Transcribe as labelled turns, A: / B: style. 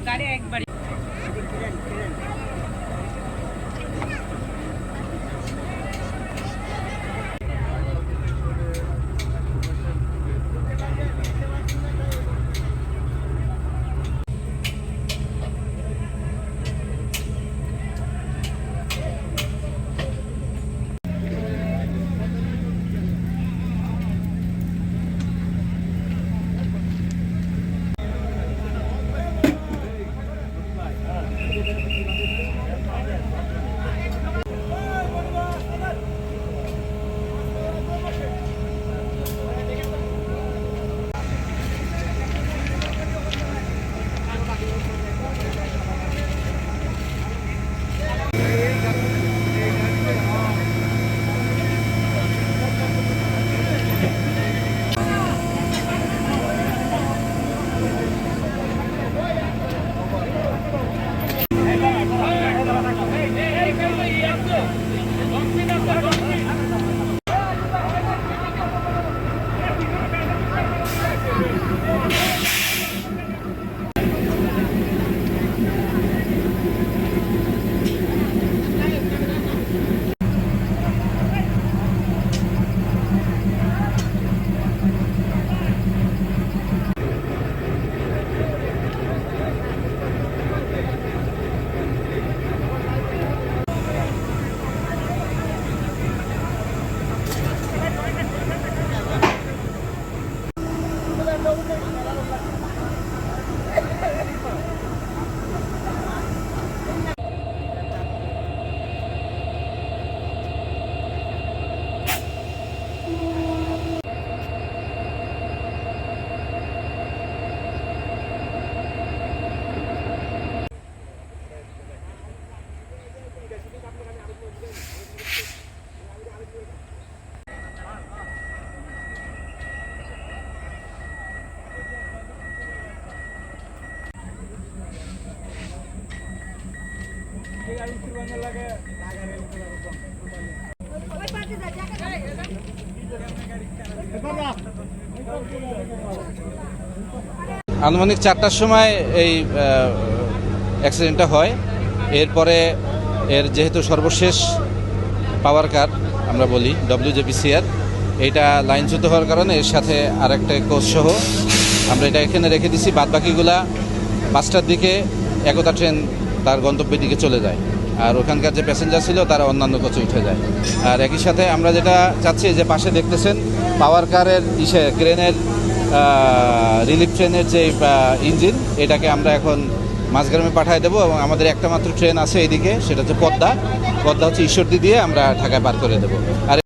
A: গাড়ি একবার
B: আনুমানিক 4টার সময় এই অ্যাক্সিডেন্টটা হয়। এরপরে এর যেহেতু সর্বশেষ পাওয়ার কার আমরা বলি WJPCR, এইটা লাইনচ্যুত হওয়ার কারণে এর সাথে আরেকটা কোচ সহ আমরা এটা এখানে রেখে দিছি। বাদবাকিগুলা 5টার দিকে একতা ট্রেন তার গন্তব্যের দিকে চলে যায়, আর ওখানকার যে প্যাসেঞ্জার ছিল তারা অন্যান্য কোচে উঠে যায়। আর একই সাথে আমরা যেটা চাচ্ছি যে পাশে দেখতেছেন পাওয়ার কারের ক্রেনের রিলিফ ট্রেনের যে ইঞ্জিন, এটাকে আমরা এখন মাঝগ্রামে পাঠিয়ে দেবো এবং আমাদের একটা মাত্র ট্রেন আছে এইদিকে, সেটা হচ্ছে পদ্মা হচ্ছে ঈশ্বরদী দিয়ে আমরা ঢাকায় পার করে দেবো। আর